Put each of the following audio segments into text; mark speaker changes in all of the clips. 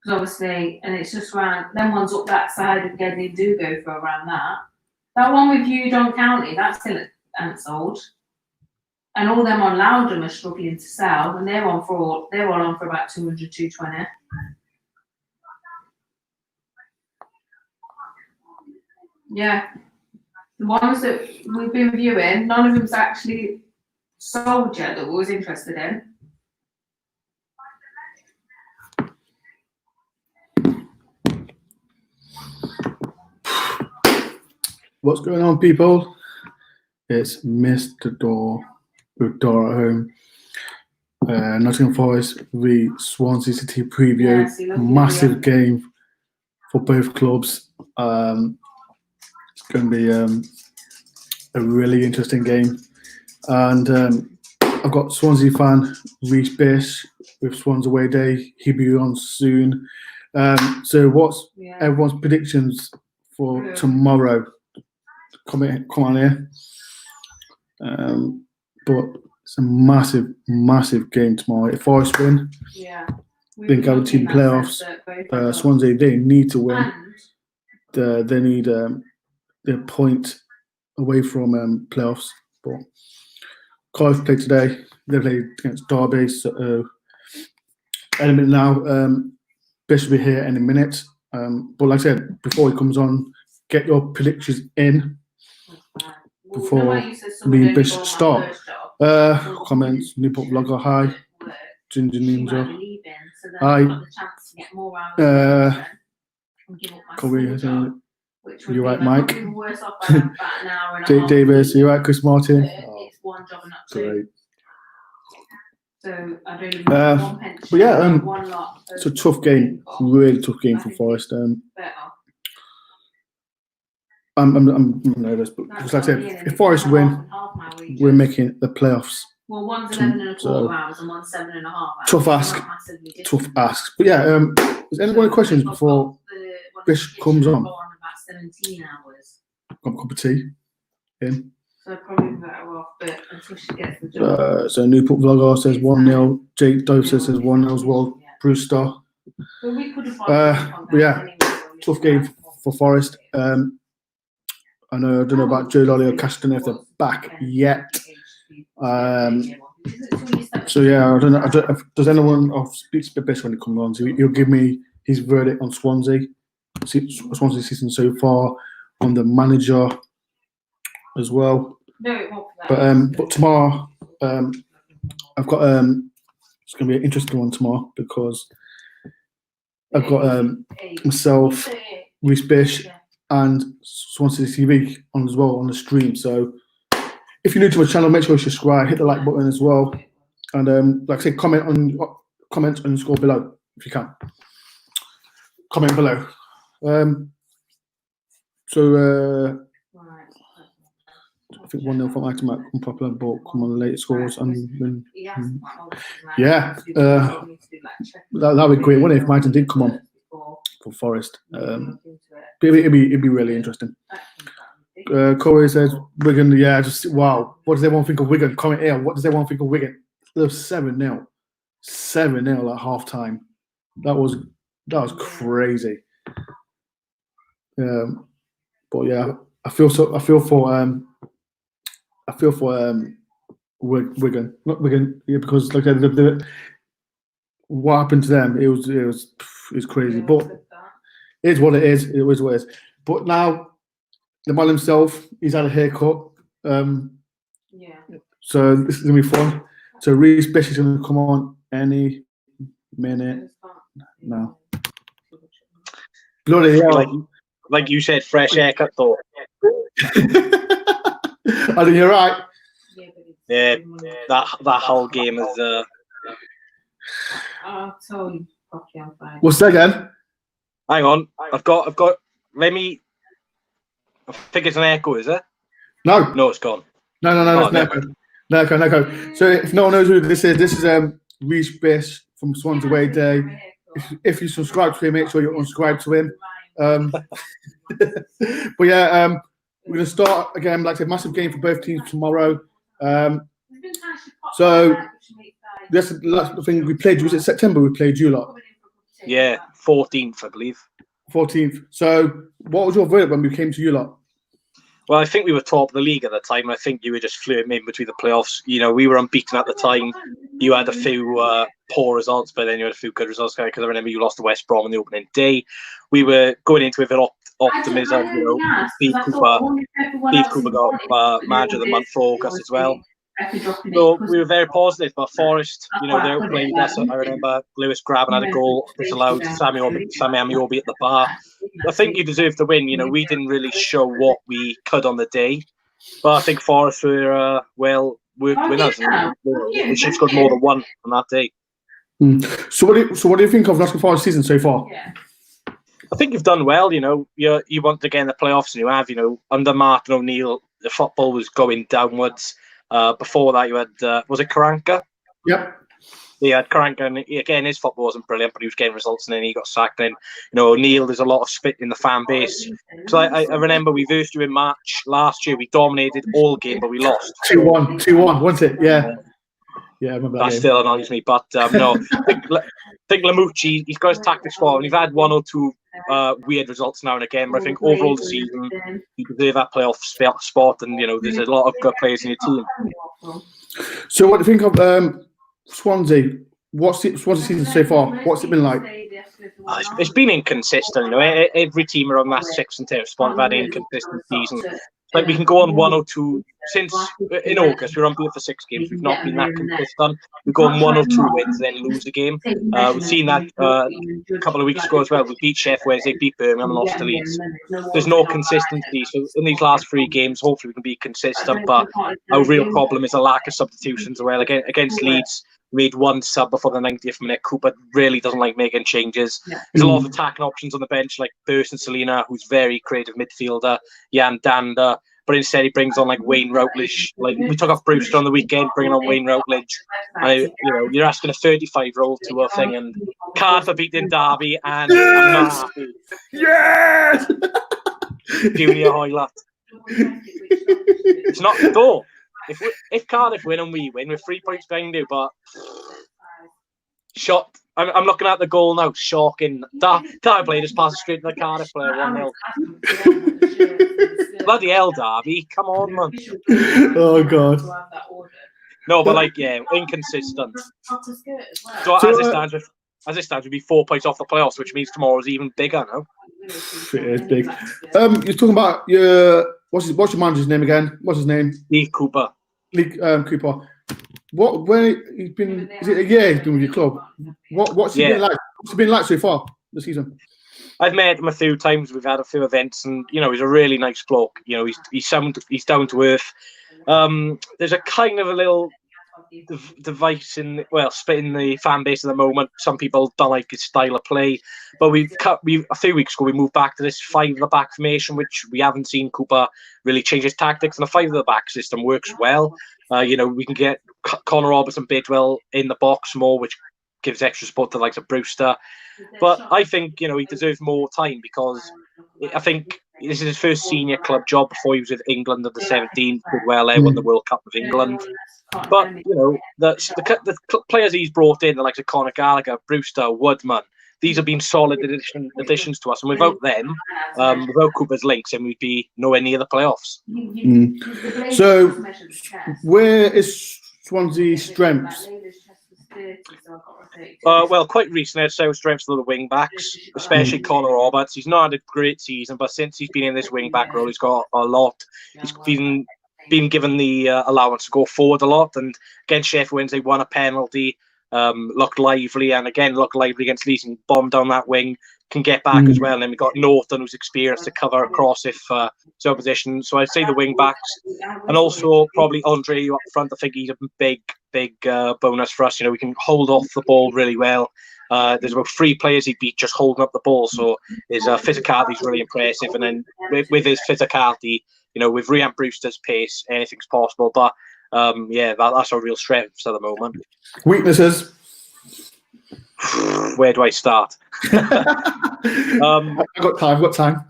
Speaker 1: Because obviously, and it's just around, them ones up that side again, they do go for around that. That one with you, Don County, that's still ain't sold. And all them on Loudon are struggling to sell, and they're all on for about 200, 220. Yeah. The ones that we've been viewing, none of them's actually sold yet that we was interested in.
Speaker 2: What's going on, people? It's Mr. Dore with Dore at home. Nottingham Forest v Swansea City preview. Massive game for both clubs. It's going to be a really interesting game. And I've got Swansea fan Reece Bish with Swans away day. He'll be on soon. So what's everyone's predictions for tomorrow? Come on here. But it's a massive game tomorrow. If Forest win, then guaranteed playoffs. Swansea, they need to win. They need their point away from playoffs. But Cardiff played today. They played against Derby. So any minute now, Bish will be here any minute. But like I said, before he comes on, get your predictions in before me and Bish start. Comments, Newport Vlogger, hi. Ginger Ninja, hi. You're right, Mike. Davis, you're right, Chris Martin. Great. But yeah, it's a tough game, really tough game for Forest. I'm nervous, but like I said, if Forest win, we're making the playoffs.
Speaker 1: Well, one's 11.25 hours and one's 7.5 hours.
Speaker 2: Tough ask. But yeah, is anyone any questions before Bish comes on?
Speaker 1: About 17 hours.
Speaker 2: Got a cup of tea in.
Speaker 1: So probably better off, but until she gets the job.
Speaker 2: So Newport Vlogger says 1-0. Jake Dose says 1-0 as well. Brewster.
Speaker 1: But we could have
Speaker 2: but yeah, tough game for Forest. I don't know about Joe Lolly or Cashton if they're back yet. So yeah, I don't know. Does anyone speak to Bish when he comes on? So he'll give me his verdict on Swansea season so far, on the manager as well. But tomorrow, I've got it's going to be an interesting one tomorrow because I've got myself, Reece Bish, and Swansea TV on as well on the stream. So if you're new to my channel, make sure you subscribe, hit the like button as well, and like I said, comment and score below if you can. Comment below. I think 1-0 from Itomac, unpopular, but come on, the late scores and yeah, that'd be great, wouldn't it, if Mighton did come on for Forest? It'd be really interesting. Corey says Wigan, yeah, just wow. What does everyone think of Wigan? Comment here. What does everyone think of Wigan? It was 7-0 at half time. That was crazy. But yeah, I feel for Wigan, not Wigan, yeah, because like what happened to them, it was crazy. But it is what it is. It is what it is. But now the man himself, he's had a haircut. So this is gonna be fun. So Reece Bish is gonna come on any minute now. Bloody hell.
Speaker 3: Like you said, fresh haircut though.
Speaker 2: I think you're right.
Speaker 3: Yeah, that whole game is.
Speaker 1: I'll tell you properly on Friday.
Speaker 2: What's that again?
Speaker 3: Hang on, I've got. Let me. I think it's an echo, is it?
Speaker 2: No,
Speaker 3: it's gone.
Speaker 2: No, it's no echo. So if no one knows who this is Reece Bish from Swans Away Day. If you subscribe to him, make sure you're unsubscribed to him. But yeah, we're gonna start again. Like I said, massive game for both teams tomorrow. So that's the thing we played. Was it September? We played you lot.
Speaker 3: Yeah, 14th, I believe.
Speaker 2: 14th. So, what was your verdict when we came to you lot?
Speaker 3: Well, I think we were top of the league at the time. I think you were just flirting in between the playoffs. You know, we were unbeaten at the time. You had a few poor results, but then you had a few good results. Because I remember you lost to West Brom on the opening day. We were going into it with optimism. You know, Steve Cooper got manager of the month for August as well. So we were very positive, but Forest, you know, they outplayed us. I remember Lewis Grabban had a goal disallowed, Sammy Amiobi at the bar. I think you deserve to win. You know, we didn't really show what we could on the day, but I think Forest were well-worked winners. And, you know, we should have scored more than one on that day.
Speaker 2: So what do you think of Nottingham Forest season so far?
Speaker 3: I think you've done well. You know, you want to get in the playoffs, and you have. You know, under Martin O'Neill, the football was going downwards. Before that, you had was it Karanka?
Speaker 2: Yep.
Speaker 3: Yeah, had Karanka, and again, his football wasn't brilliant, but he was getting results, and then he got sacked. And you know, O'Neill, there's a lot of split in the fan base. So I remember we versed you in March last year. We dominated all game, but we lost
Speaker 2: 2-1, wasn't it? Yeah. Yeah, I remember that
Speaker 3: still annoys me, but no. I think Lamucci, he's got his tactics for him. We've had one or two weird results now and again, but I think overall the season, you deserve that playoff spot, and you know, there's a lot of good players in your team.
Speaker 2: So what do you think of Swansea? What's Swansea season so far? What's it been like?
Speaker 3: It's been inconsistent. You know, every team around that 6th and 10th spot have had an inconsistent season. Like we can go on 1 or 2 since in August. We're unbeaten for 6 games. We've not been that consistent. We go on 1 or 2 wins, then lose a game. We've seen that a couple of weeks ago as well. We beat Sheffield Wednesday, beat Birmingham, and lost to Leeds. There's no consistency. So in these last 3 games, hopefully we can be consistent. But our real problem is a lack of substitutions. Well, against Leeds, we made 1 sub before the 90th minute. Cooper really doesn't like making changes. There's a lot of attacking options on the bench, like Burst and Selina, who's very creative midfielder, Jan Danda, but instead he brings on like Wayne Routledge. Like we took off Brewster on the weekend, bringing on Wayne Routledge. And you know, you're asking a 35-year-old to a thing, and Cardiff are beating Derby, and I'm not happy.
Speaker 2: Yes!
Speaker 3: Junior highlight. It's not Dore. If Cardiff win and we win, we're 3 points behind you, but shot. I'm looking at the goal now. Shocking. Derby player just passes straight to the Cardiff player, 1-0. Bloody hell, Derby. Come on, man.
Speaker 2: Oh, God.
Speaker 3: No, but like, yeah, inconsistent. So as it stands, we'd be 4 points off the playoffs, which means tomorrow's even bigger now.
Speaker 2: It is big. You're talking about what's your manager's name again? What's his name?
Speaker 3: Steve Cooper.
Speaker 2: Cooper. Where he's been? Is it a year he's been with your club? What's he been like? What's he been like so far this season?
Speaker 3: I've met him a few times. We've had a few events, and you know, he's a really nice bloke. You know, he's down to earth. There's a kind of a little device split in the fan base at the moment. Some people don't like his style of play, but a few weeks ago we moved back to this 5 at the back formation, which we haven't seen Cooper really change his tactics, and the 5 at the back system works well. You know, we can get Connor Robertson, Bidwell in the box more, which gives extra support to the likes of Brewster. But I think, you know, he deserves more time, because I think this is his first senior club job before he was with England under 17. Well, won the World Cup with England. But, you know, the players he's brought in, the likes of Conor Gallagher, Brewster, Woodman, these have been solid additions to us. And without them, without Cooper's links, then we'd be nowhere near the playoffs.
Speaker 2: So, where is Swansea's strengths?
Speaker 3: Well, quite recently, I'd say our strengths are the wing backs, especially Connor Roberts. He's not had a great season, but since he's been in this wing back role, he's got a lot. He's been given the allowance to go forward a lot, and against Sheffield Wednesday, won a penalty, looked lively, and again looked lively against Leeds, and bombed down that wing, can get back as well. And then we got Norton, who's experienced to cover across if it's opposition. So I'd say the wing backs, and also probably Andre up front. I think he's a big bonus for us. You know, we can hold off the ball really well. There's about 3 players he beat just holding up the ball, so his physicality is really impressive. And then with his physicality, you know, with Rhian Brewster's pace, anything's possible. But that's our real strengths at the moment.
Speaker 2: Weaknesses?
Speaker 3: Where do I start?
Speaker 2: I've got time.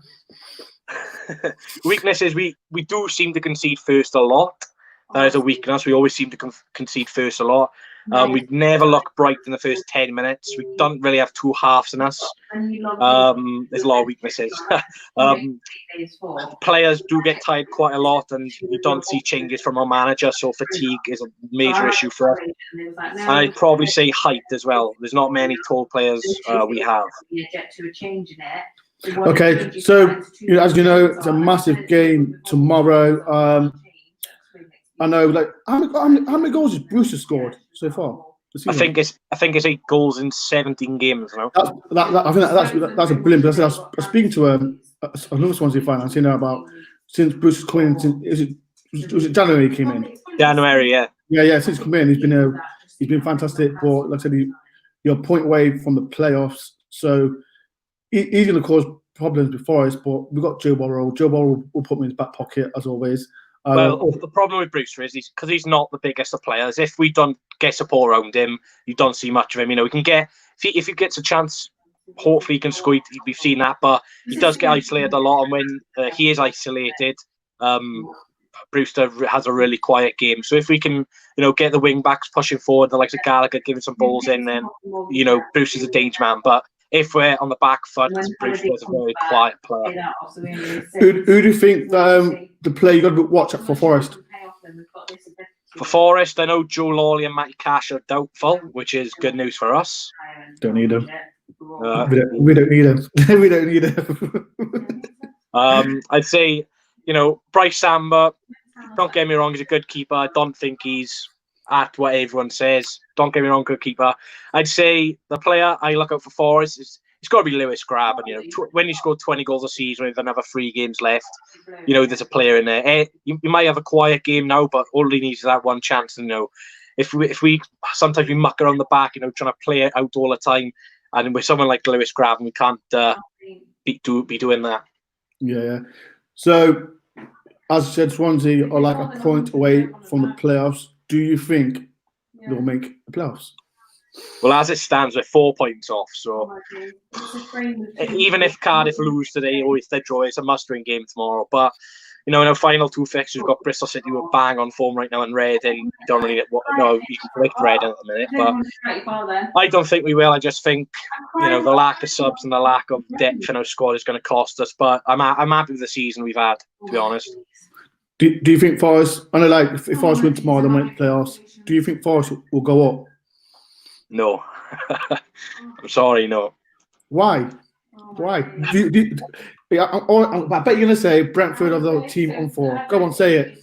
Speaker 3: Weaknesses, we do seem to concede first a lot. That is a weakness. We always seem to concede first a lot. We never look bright in the first 10 minutes. We don't really have two halves in us. There's a lot of weaknesses. Players do get tired quite a lot, and you don't see changes from our manager, so fatigue is a major issue for us. And I'd probably say height as well. There's not many tall players we have.
Speaker 2: Okay, so as you know, it's a massive game tomorrow. I know, like, how many goals has Brewster scored so far?
Speaker 3: I think it's 8 goals in 17 games now.
Speaker 2: I think that's a brilliant. I was speaking to another Swansea fan. I've seen about since Bruce come in. Was it January he came in?
Speaker 3: January, yeah.
Speaker 2: Yeah. Since come in, he's been fantastic. But like I said, you're a point away from the playoffs, so he's going to cause problems before us. But we've got Joe Burrow. Joe Burrow will put him in his back pocket as always.
Speaker 3: Well, the problem with Brewster is because he's not the biggest of players. If we don't get support around him, you don't see much of him. We can get if he gets a chance, hopefully he can score. We've seen that, but he does get isolated a lot. And when he is isolated, Brewster has a really quiet game. So if we can, get the wing backs pushing forward, the likes of Gallagher giving some balls in, then Brewster's a danger man. But if we're on the back foot, Brewster's a very quiet player.
Speaker 2: Who do you think the player you got to watch out for Forest?
Speaker 3: For Forest, I know Joe Lawley and Matty Cash are doubtful, which is good news for us.
Speaker 2: Don't need them. We don't need them. We don't need them.
Speaker 3: I'd say, Bryce Samba, don't get me wrong, he's a good keeper. I don't think he's at what everyone says. Don't get me wrong, good keeper. I'd say the player I look out for Forest is it's got to be Lewis Grab. And when you score 20 goals a season with another 3 games left, there's a player in there. You might have a quiet game now, but all he needs is that one chance. And if we sometimes we muck around the back, trying to play it out all the time, and with someone like Lewis Grab, we can't be doing that.
Speaker 2: Yeah. So, as I said, Swansea are like a point away from the playoffs. Do you think they'll make the playoffs?
Speaker 3: Well, as it stands, we're 4 points off. So even if Cardiff lose today or if they draw, it's a must-win game tomorrow. But in our final 2 fixtures, we've got Bristol City who are bang on form right now, and Reading. You don't really you can predict Reading at the minute, but I don't think we will. I just think the lack of subs and the lack of depth in our squad is going to cost us. But I'm happy with the season we've had, to be honest.
Speaker 2: Do you think Forest? I know, like, if Forest win tomorrow, they make the playoffs. Do you think Forest will go up?
Speaker 3: No, I'm sorry, no.
Speaker 2: Why? I bet you're gonna say Brentford are the team on form. Go on, say it.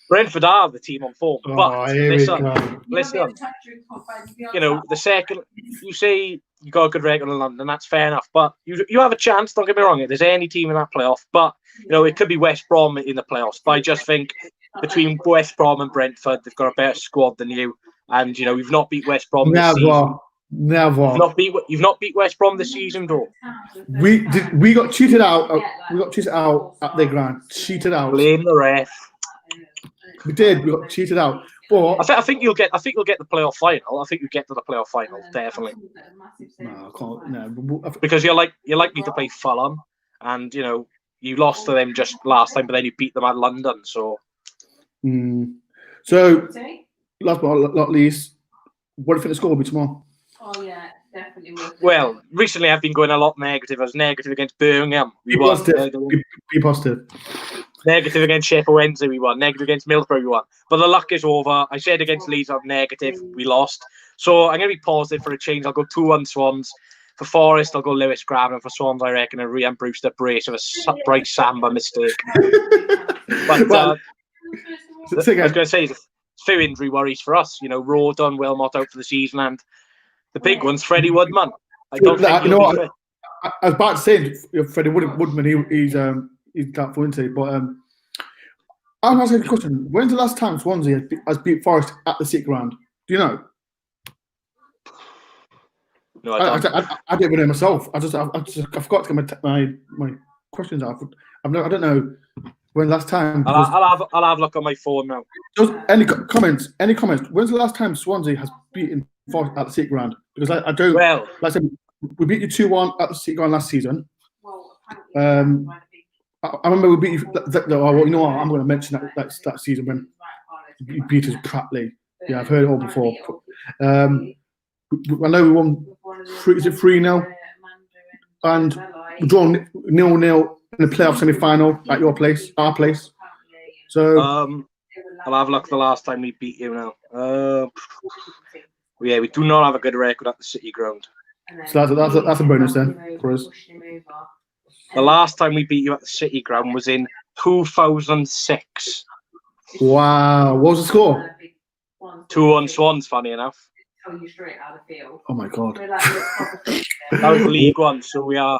Speaker 3: Brentford are the team on form, but listen. The second you say you got a good record in London, that's fair enough. But you have a chance. Don't get me wrong. If there's any team in that playoff, but it could be West Brom in the playoffs. But I just think between West Brom and Brentford, they've got a better squad than you. And we've not beat West Brom this season.
Speaker 2: Never.
Speaker 3: You've not beat West Brom this season, though.
Speaker 2: We got cheated out. We got cheated out at their ground. Cheated out.
Speaker 3: Blame the ref.
Speaker 2: We did. We got cheated out. But
Speaker 3: I think you'll get the playoff final. I think you get to the playoff final definitely.
Speaker 2: No, I can't. No,
Speaker 3: because you're likely to play Fulham, and you lost to them just last time, but then you beat them at London. So.
Speaker 2: So. Last but not least, what do you think the score will be tomorrow?
Speaker 1: Oh yeah, definitely.
Speaker 3: Well, recently I've been going a lot negative. I was negative against Birmingham.
Speaker 2: Be positive.
Speaker 3: Negative against Sheffield Wednesday, we won. Negative against Middlesbrough, we won. But the luck is over. I said against Leeds, I'm negative. We lost. So I'm going to be positive for a change. I'll go 2-1 Swans. For Forest, I'll go Lewis Grab. And for Swans, I reckon a Ryan Brewster brace of a bright Samba mistake. But I was going to say, few injury worries for us. Rodon, Wilmot out for the season, and the big one's Freddie Woodman. I don't think
Speaker 2: I was about to say Freddie Woodman. He's doubtful, isn't he? But I'm asking a question. When's the last time Swansea has beat Forest at the City Ground? Do you know?
Speaker 3: No, I don't.
Speaker 2: I didn't know myself. I forgot to get my questions out. I don't know. When last time?
Speaker 3: I'll have a look on my phone now.
Speaker 2: Just any comments? When's the last time Swansea has beaten Forest at the City Ground? Because I don't.
Speaker 3: Well,
Speaker 2: like I said, we beat you 2-1 at the City Ground last season. I remember we beat you. I'm going to mention that season when you beat us Pratley. Yeah, I've heard it all before. I know we won. Is it 3-0? And we drawn 0-0 in the playoff semi-final at your place, our place. So
Speaker 3: I'll have a look at the last time we beat you now. Yeah, we do not have a good record at the City ground.
Speaker 2: So that's a bonus then for us.
Speaker 3: The last time we beat you at the City ground was in 2006.
Speaker 2: Wow, what was the score?
Speaker 3: 2-1 Swans, funny enough.
Speaker 2: Oh my god.
Speaker 3: That was League One, so we are.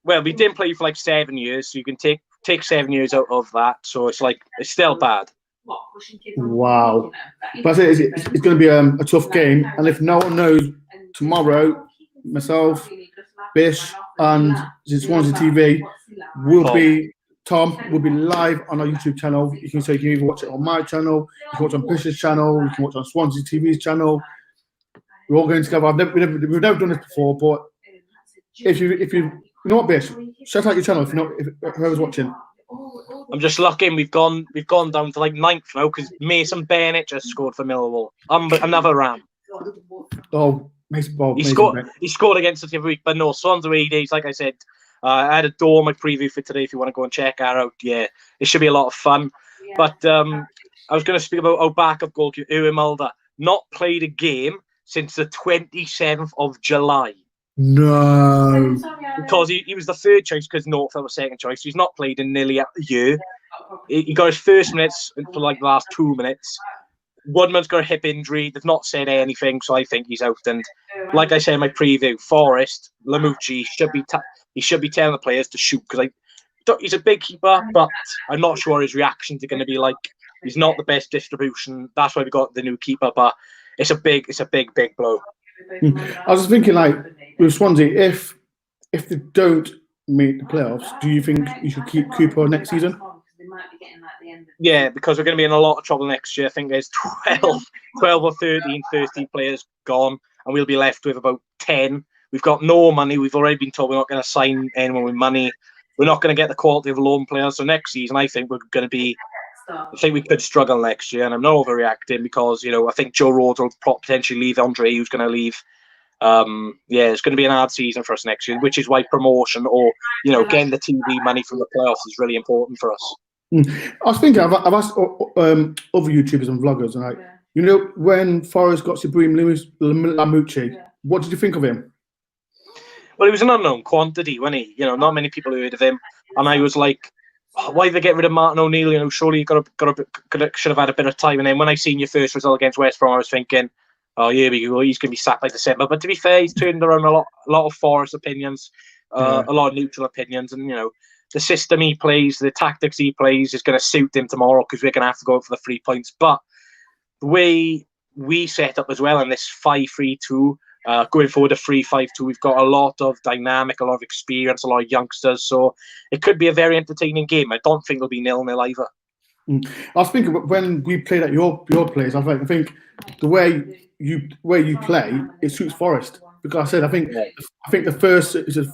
Speaker 3: Well, we didn't play for like 7 years, so you can take 7 years out of that. So it's still bad.
Speaker 2: Wow. But it's going to be a tough game, and if no one knows, tomorrow, myself, Bish, and Swansea TV Tom will be live on our YouTube channel. You can either watch it on my channel, you can watch on Bish's channel, you can watch on Swansea TV's channel. We're all going together. We've never done this before, but if you know what, Bish, shout out your channel if whoever's watching.
Speaker 3: I'm just looking. We've gone down to like 9th now because Mason Bennett just scored for Millwall. Another Ram.
Speaker 2: Oh, Mason.
Speaker 3: He scored against us every week, but no, Swans away days. Like I said, I had a Dore my preview for today. If you want to go and check that out, yeah, it should be a lot of fun. But I was going to speak about our backup goalkeeper Ewan Mulder. Not played a game since the 27th of July.
Speaker 2: No.
Speaker 3: Because he was the third choice because Northfield was second choice. He's not played in nearly a year. He got his first minutes for like the last 2 minutes. Woodman's got a hip injury. They've not said anything, so I think he's out. And like I said in my preview, Forrest, Lamucci should be telling the players to shoot because he's a big keeper, but I'm not sure his reactions are going to be like. He's not the best distribution. That's why we got the new keeper, but it's a big blow.
Speaker 2: I was just thinking, like with Swansea, if they don't make the playoffs, do you think you should keep Cooper next season?
Speaker 3: Yeah, because we're going to be in a lot of trouble next year. I think there's 12 or 13 players gone, and we'll be left with about 10. We've got no money. We've already been told we're not going to sign anyone with money. We're not going to get the quality of loan players. So next season, I think we're going to be. I think we could struggle next year, and I'm not overreacting because I think Joe Rhodes will potentially leave. Andre, who's going to leave. It's going to be an hard season for us next year, which is why promotion or getting the TV money from the playoffs is really important for us.
Speaker 2: I was thinking, I've asked other YouTubers and vloggers, and when Forrest got Supreme Lamucci, what did you think of him?
Speaker 3: Well, he was an unknown quantity, wasn't he? Not many people heard of him, and I was like, why did they get rid of Martin O'Neill? Surely you should have had a bit of time. And then when I seen your first result against West Brom, I was thinking, oh, here we go. He's going to be sacked by December. But to be fair, he's turned around a lot of Forest opinions, a lot of neutral opinions, and the system he plays, the tactics he plays is going to suit him tomorrow because we're going to have to go for the 3 points. But the way we set up as well in this 5-3-2, going forward a 3-5-2, we've got a lot of dynamic, a lot of experience, a lot of youngsters. So it could be a very entertaining game. I don't think it'll be 0-0 either.
Speaker 2: I was thinking when we played at your place, I think the way you play, it suits Forest because I think the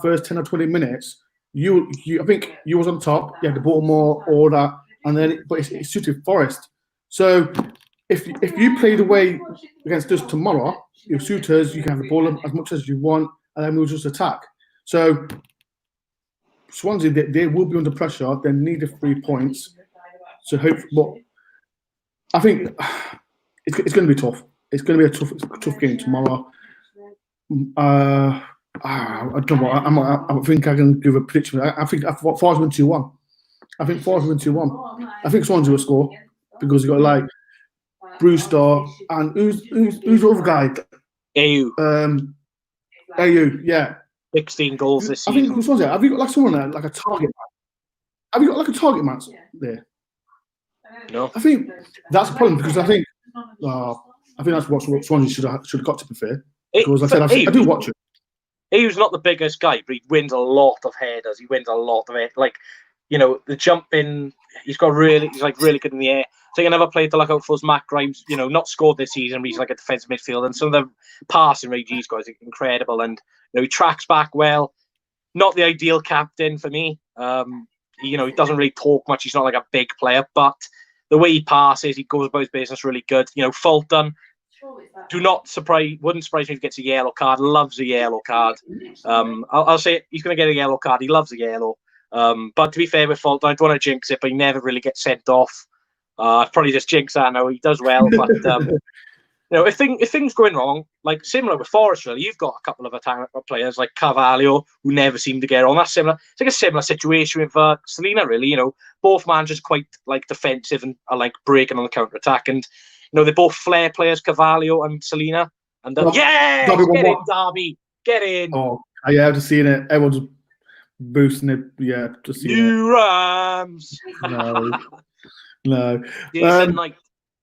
Speaker 2: first 10 or 20 minutes. I think you was on top. You had the ball more, all that, and then but it suited Forest. So if you play the way against us tomorrow, it'll suit us. You can have the ball as much as you want, and then we'll just attack. So Swansea, they will be under pressure. They need the 3 points. So but I think it's going to be tough. It's going to be a tough game tomorrow. I don't know. I think I can give a prediction. I think Forest win 2-1. I think Forest win 2-1. I think Swansea will score because you got like Brewster and who's the other guy?
Speaker 3: AU.
Speaker 2: AU, yeah.
Speaker 3: 16 goals this season.
Speaker 2: I think Swansea. Have you got like someone there, like a target man? Have you got like a target man there?
Speaker 3: No.
Speaker 2: I think that's a problem because I think that's what Swansea should have got, to be fair. Because I do watch it.
Speaker 3: He's not the biggest guy, but he wins a lot of headers. He wins a lot of it. Like, the jumping, he's really good in the air. I think another player to look out for is Matt Grimes. Not scored this season, but he's like a defensive midfield. And some of the passing range he's got is incredible. And he tracks back well. Not the ideal captain for me. He doesn't really talk much. He's not like a big player, but the way he passes, he goes about his business really good. You know, Fulton, wouldn't surprise me if he gets a yellow card. Loves a yellow card. I'll say he's going to get a yellow card. He loves a yellow. But to be fair with Fulton, I don't want to jinx it, but he never really gets sent off. I've probably just jinxed that now. He does well, but you know, if things going wrong, like similar with Forest, really, you've got a couple of attacking players like Carvalho who never seem to get on. That's similar. It's like a similar situation with Selena, really. You know, both managers quite like defensive and are like breaking on the counter attack, and you know they're both flair players, Carvalho and Selena. And yeah, get in, Derby, get in.
Speaker 2: Oh, yeah, I've just seen it. Everyone's boosting it. Yeah, just see
Speaker 3: you Rams.
Speaker 2: No.
Speaker 3: Jason Knight.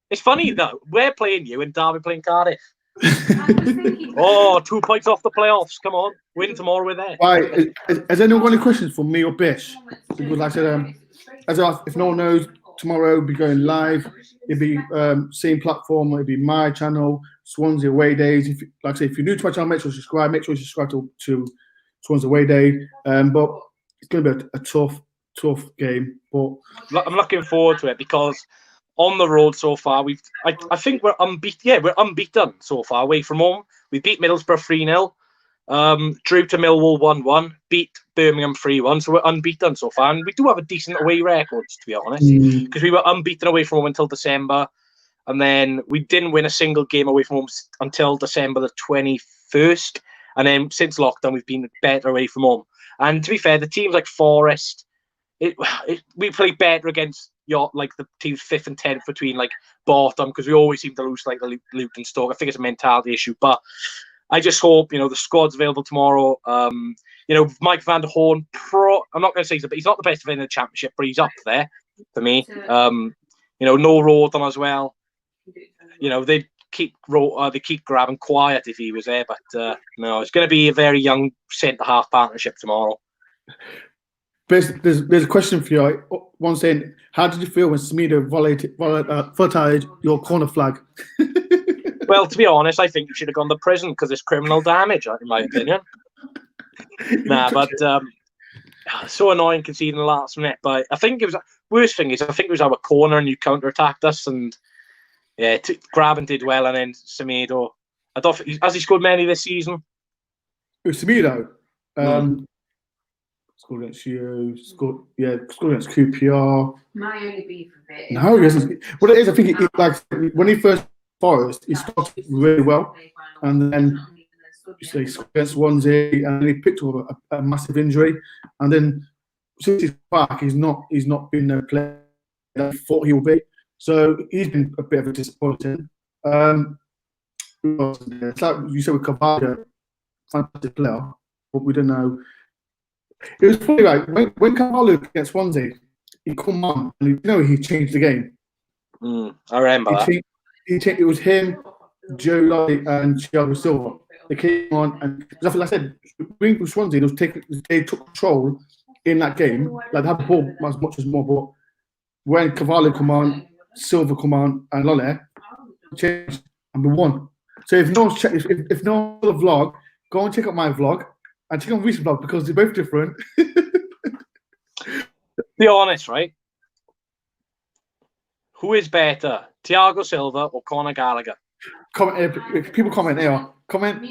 Speaker 3: It's funny though. We're playing you and Derby playing Cardiff. Oh, 2 points off the playoffs. Come on, win tomorrow. We're there.
Speaker 2: Right. Has anyone got any questions for me or Bish? Because like I said, if no one knows, tomorrow we'll be going live. It'll be same platform. It'll be my channel, Swansea Away Days. Like I say, if you're new to my channel, make sure you subscribe. Make sure you subscribe to Swansea Away Day. But it's going to be a tough game. But
Speaker 3: I'm looking forward to it because on the road so far, I think we're unbeaten. Yeah, we're unbeaten so far away from home. We beat Middlesbrough 3-0, drew to Millwall 1-1, beat Birmingham 3-1. So we're unbeaten so far, and we do have a decent away record, to be honest, because we were unbeaten away from home until December, and then we didn't win a single game away from home until December the 21st, and then since lockdown we've been better away from home. And to be fair, the teams like Forest, we play better against like the teams 5th and 10th between like bottom, because we always seem to lose like the Luton, Stoke. I think it's a mentality issue, but I just hope, you know, the squad's available tomorrow. You know, Mike van der Hoorn, I'm not going to say he's not the best defender in the Championship, but he's up there for me. You know, no Rodon as well. You know, they keep grabbing quiet if he was there, but no, it's going to be a very young centre-half partnership tomorrow.
Speaker 2: there's a question for you. One saying, how did you feel when Semedo volleyed your corner flag?
Speaker 3: Well, to be honest, I think you should have gone to prison because it's criminal damage, in my opinion. But so annoying conceding the last minute. But I think it was worst thing is I think it was our corner and you counter-attacked us, and yeah, Graben did well, and then Semedo. I don't think, has he scored many this season?
Speaker 2: Semedo. Scored against you. Scored against QPR.
Speaker 1: My only beef with it.
Speaker 2: No, he hasn't. What it is, I think, like when he first Forest, he started really well, and then he scored against Swansea, and then he picked up a massive injury, and then since he's back, he's not been the player that I thought he would be. So he's been a bit of a disappointing. It's like you said with Carvalho, fantastic player, but we don't know. It was funny, like when Carvalho against Swansea, he come on and he changed the game.
Speaker 3: I remember that.
Speaker 2: It was him, Joe Lolly, and Thiago Silva. They came on, and like I said, being from Swansea, they took control in that game. Like they had the ball as much as more, but when Carvalho come on, Silva come on, and Lolly changed, and we won. So if no one's if no other vlog, go and check out my vlog and check out recent vlog because they're both different.
Speaker 3: Be honest, right? Who is better, Thiago Silva or Conor Gallagher?
Speaker 2: If people comment here. Comment.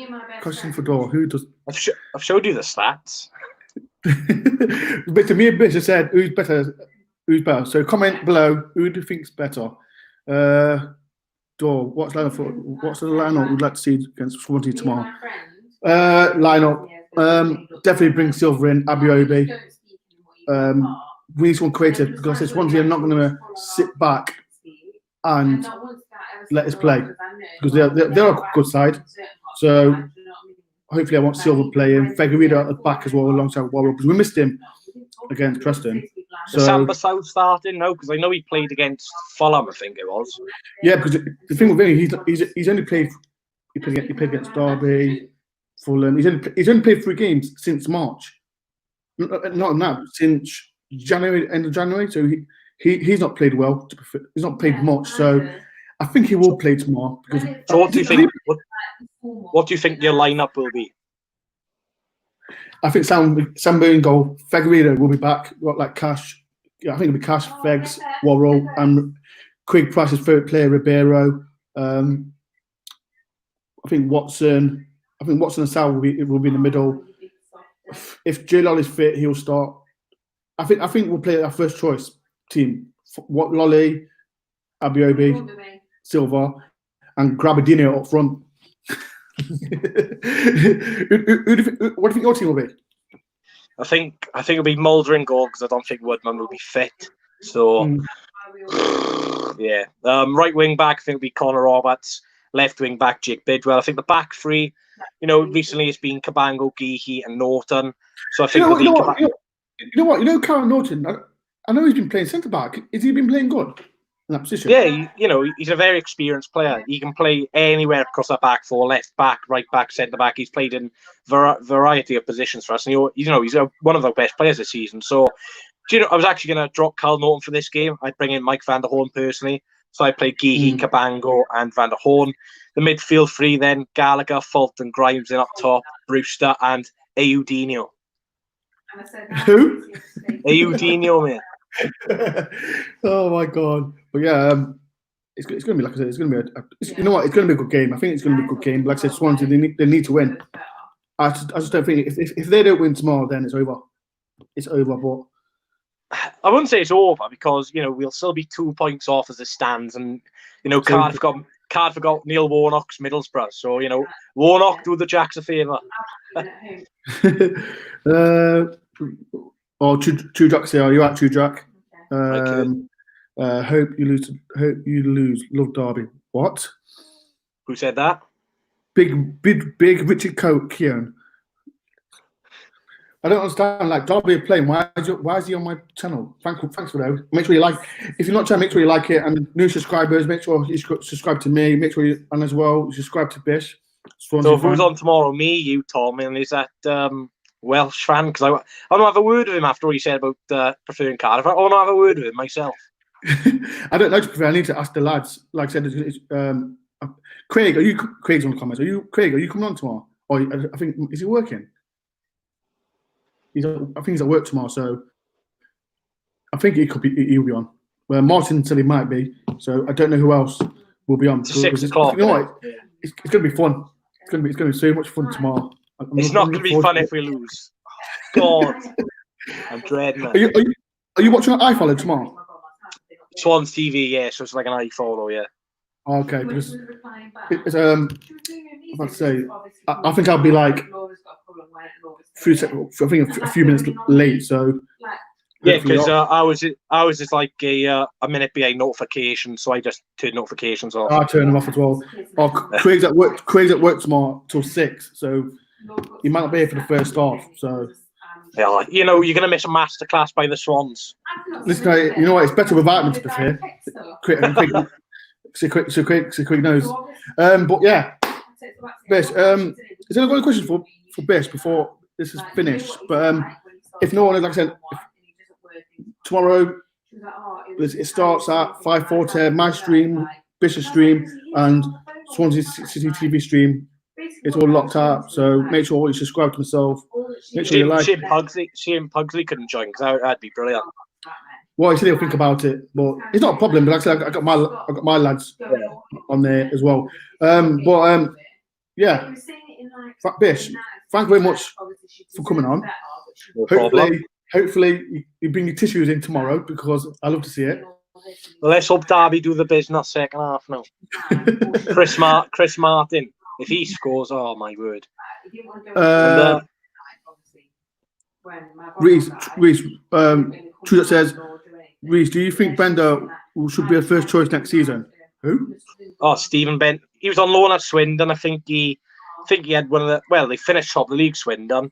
Speaker 2: Question for Dore. Who does?
Speaker 3: I've showed you the stats.
Speaker 2: But to me, a bit just said who's better. Who's better? So comment below. Who do you think's better? Dore. What's the lineup we'd like to see against Swansea tomorrow? Lineup. Definitely bring Silva in. Abiyobi. We need someone creative because this Swansea are not going to sit back and let us play because they're a good side. So hopefully I want Silva playing, Figueiredo at the back as well alongside Warren because we missed him against Preston.
Speaker 3: So Samba South starting now because I know he played against Fulham, I think it was.
Speaker 2: Yeah, because the thing with him, he's only played. He played against Derby, Fulham. He's only played 3 games since March. Not now, since January, end of January. So he's not played well. He's not played much. So I think he will play tomorrow. Because
Speaker 3: so what do you think? What do you think your lineup will be?
Speaker 2: I think Samba in goal. Figueiredo will be back. Like Cash. Yeah, I think it'll be Cash, Fegs, Worrell, and Craig Price's favourite player, Ribeiro. I think Watson. And Sal will be in the middle. If J Lolly's fit, he'll start. I think we'll play our first choice team. What Lolly, Abiobi, Silva, and Grabadino up front. What do you think your team will be?
Speaker 3: I think it'll be Mulder in goal because I don't think Woodman will be fit. So yeah, right wing back I think it'll be Connor Roberts. Left wing back Jake Bidwell. I think the back three, recently it's been Cabango, Geehy, and Norton. So I think
Speaker 2: you know Karen Norton. I know he's been playing centre back. Has he been playing good in that position?
Speaker 3: Yeah, he's a very experienced player. He can play anywhere across the back four, left back, right back, centre back. He's played in variety of positions for us, and he's one of our best players this season. So, I was actually going to drop Carl Norton for this game. I'd bring in Mike van der Horn personally. So I played Geehy, Cabango, and van der Horn. The midfield three then Gallagher, Fulton, Grimes in up top, Brewster, and Eudinho.
Speaker 2: Who?
Speaker 3: Eudinho, man.
Speaker 2: Oh my god! But yeah, it's going to be like I said. It's going to be it's going to be a good game. I think it's going to be a good game. Like I said, Swansea they need to win. I just don't think if they don't win tomorrow, then it's over. It's over. But
Speaker 3: I wouldn't say it's over because we'll still be 2 points off as it stands, and Cardiff got Neil Warnock's Middlesbrough, so Warnock do the Jacks a favour. True Jack say, are you at True Jack? Hope you lose. Love Derby. What? Who said that?
Speaker 2: Big Richard Keown. I don't understand. Like Derby are playing. Why is he on my channel? Thanks for that. Make sure you like. If you're not trying, make sure you like it. And new subscribers, make sure you subscribe to me. Make sure and as well subscribe to Bish.
Speaker 3: So who's on tomorrow? Me, you, Tom, and is that Welsh fan? Because I want to have a word with him after what he said about preferring Cardiff. I want to have a word with him myself.
Speaker 2: I don't know to prefer. I need to ask the lads. Like I said, Craig, Craig's on the comments? Are you coming on tomorrow? Or I think is he working? I think he's at work tomorrow, so I think he'll be on. Well, Martin said he might be, so I don't know who else will be on.
Speaker 3: It's 6 o'clock.
Speaker 2: You know what? It's going to be fun. It's going to be so much fun tomorrow.
Speaker 3: It's not going to be fun if we lose. God, I'm dreading it.
Speaker 2: Are you watching iFollow tomorrow?
Speaker 3: Swans TV, yeah. So it's like an iFollow, yeah.
Speaker 2: Okay, because it's about to say, I think I'll be like a few minutes late. So
Speaker 3: yeah, because I was just like a minute behind notifications, so I just turned notifications off.
Speaker 2: I turn them off as well. Oh, Craig's at work tomorrow till 6, so he might not be here for the first half. So
Speaker 3: yeah, you're gonna miss a masterclass by the Swans.
Speaker 2: Listen, you know what? It's better without him to be fair. So Craig knows. But yeah, Bish. Is there any question for Bish before this is finished? But if no one, like I said, tomorrow it starts at 5:40. My stream, Bish's stream, and Swansea City TV stream. It's all locked up, so make sure you subscribe to myself. Make sure you like.
Speaker 3: Shane Pugsley couldn't join because that'd be brilliant.
Speaker 2: Well, he said he'll think about it, but it's not a problem. But like I said, I got my lads on there as well. Yeah, Bish, thank you very much for coming on.
Speaker 3: No
Speaker 2: hopefully you bring your tissues in tomorrow because I love to see it.
Speaker 3: Well, let's hope Derby do the business second half now. Chris Martin, if he scores, oh my word.
Speaker 2: Reese, True that says, Reese, do you think Bender should be a first choice next season? Who?
Speaker 3: Oh, Stephen Bent. He was on loan at Swindon. I think he had one of the. Well, they finished top of the league, Swindon.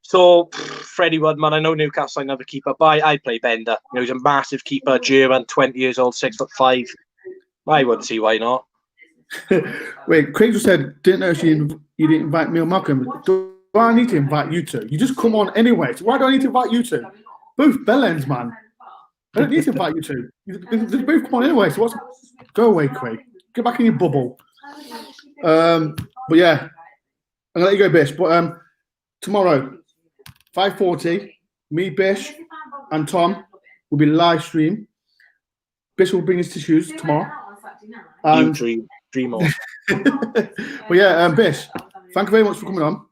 Speaker 3: So Freddie Woodman. I know Newcastle another keeper, but I play Bender. He's a massive keeper, German, 20 years old, 6'5". I wouldn't see why not.
Speaker 2: Wait, Craig just said, didn't know you didn't invite me or Malcolm. Do I need to invite you two? You just come on anyway. So why do I need to invite you two? Both bellends, man. I don't need to invite you two. They both come on anyway. So go away, Craig. Get back in your bubble. But yeah, I'm gonna let you go, Bish. But tomorrow, 5:40, me, Bish, and Tom will be live stream. Bish will bring his tissues tomorrow.
Speaker 3: You
Speaker 2: And,
Speaker 3: dream on.
Speaker 2: but yeah, Bish, thank you very much for coming on.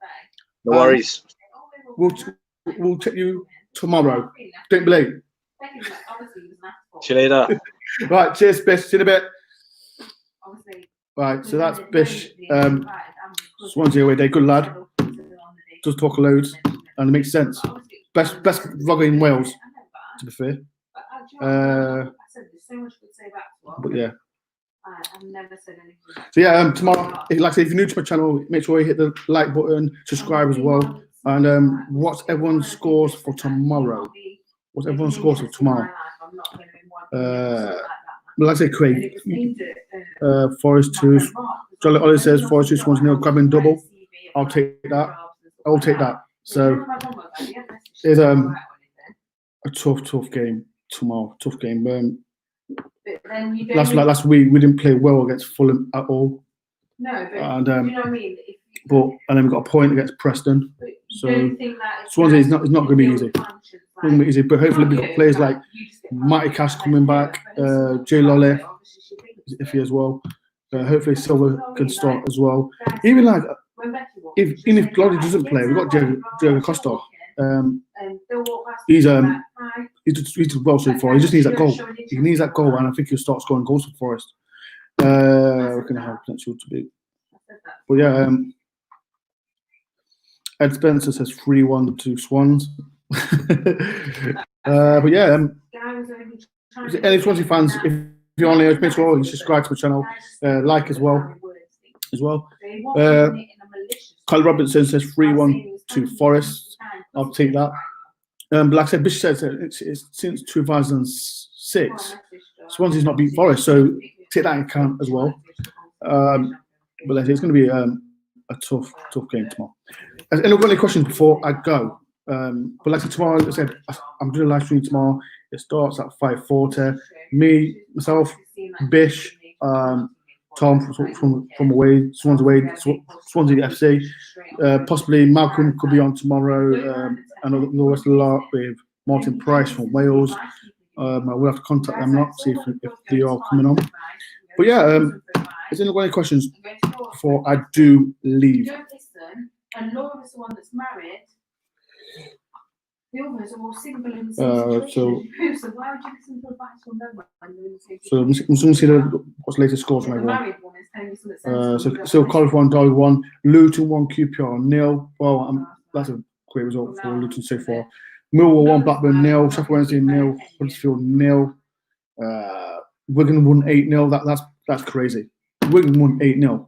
Speaker 3: No worries.
Speaker 2: We'll check you tomorrow. Don't be late.
Speaker 3: See you later.
Speaker 2: Right, cheers, Bish. See you in a bit. Right, so that's Bish. Swansea away day, good lad. Does talk loads and it makes sense. Best vlogger in Wales, to be fair. But yeah. So yeah, tomorrow, like I say, if you're new to my channel, make sure you hit the like button, subscribe as well, and what's everyone's scores for tomorrow? What's everyone's scores for tomorrow? Like I say, Craig, Forest 2, Jolly Ollie says Forest 2, Swans 0, grabbing double. I'll take that. I'll take that. So it's a tough game tomorrow. Tough game. Last week we didn't play well against Fulham at all.
Speaker 1: No, but
Speaker 2: and
Speaker 1: you know what I mean?
Speaker 2: then we got a point against Preston. So Swansea is not going to be easy. Not going to be easy. But hopefully we've got players like Matty Cash coming back, Jay Lolly is iffy as well. Hopefully Silver can start as well. Even like if Glody doesn't play, we've got Diego Costa. He's well so far. He just needs that goal. He needs that goal, and I think he'll start scoring goals for Forest. We're going to have potential to be. But yeah, Ed Spencer says 3-1 to Swans. But yeah, any Swansea fans, if you're on here, make sure you subscribe to the channel, like as well. Kyle Robinson says 3-1 to Forest. I'll take that. But like I said, Bish says it's since 2006, Swansea's not beat Forest, so take that into account as well. But like, it's going to be a tough game tomorrow. Has anyone got any questions before I go? But like I said, tomorrow, like I said, I'm doing a live stream tomorrow. It starts at 5:40. Me, myself, Bish, Tom from away, Swansea FC. Possibly Malcolm could be on tomorrow. And the rest of the lot with Martin Price from Wales. I will have to contact them now, see if they are coming on. But yeah, is there any questions before I do leave?
Speaker 1: And Laura's the one that's married. The others are all single in the
Speaker 2: So
Speaker 1: why would you listen to advice from them when you're in the same
Speaker 2: so we'll see what's the latest scores from everyone. So Cardiff 1, Derby 1, Luton 1, QPR 0. Well, that's a great result for Luton so far. Millwall 1, Blackburn 0, Sheffield Wednesday 0, Huddersfield 0. Wigan won 8-0. That's crazy. Wigan won 8-0.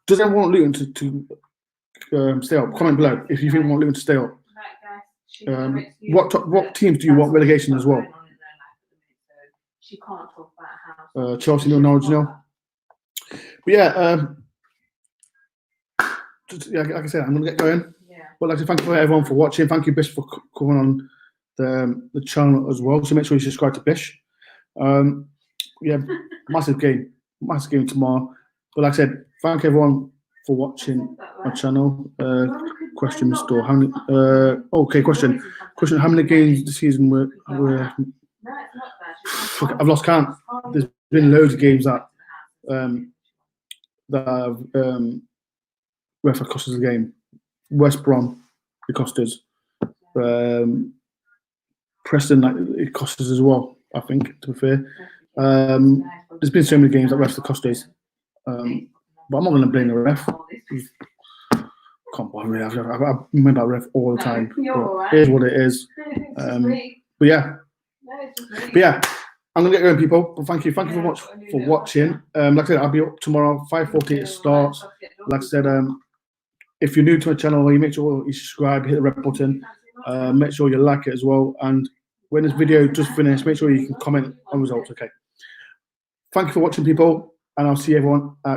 Speaker 2: Does everyone want Luton to stay up? Comment below if you think we want Luton to stay up. What teams do you want relegation as well? Chelsea 0, Norwich 0. But yeah, like I said, I'm going to get going. But like I said, thank you for everyone for watching. Thank you, Bish, for coming on the channel as well. So make sure you subscribe to Bish. Yeah, massive game tomorrow. But like I said, thank everyone for watching my channel. Question store. How many? Okay, question. How many games this season were? I've lost count. There's been loads of games that have ref cost us the game. West Brom, it cost us. Preston, it cost us as well. I think, to be fair. There's been so many games that refs have cost us. But I'm not going to blame the ref. Can't bother me. I remember that ref all the time. But it is what it is. But yeah, I'm gonna get going, people. But thank you very much for watching. Like I said, I'll be up tomorrow, 5:40 it starts. Like I said, if you're new to my channel, you make sure you subscribe, hit the red button, make sure you like it as well. And when this video just finished, make sure you can comment on results. Okay. Thank you for watching, people, and I'll see everyone at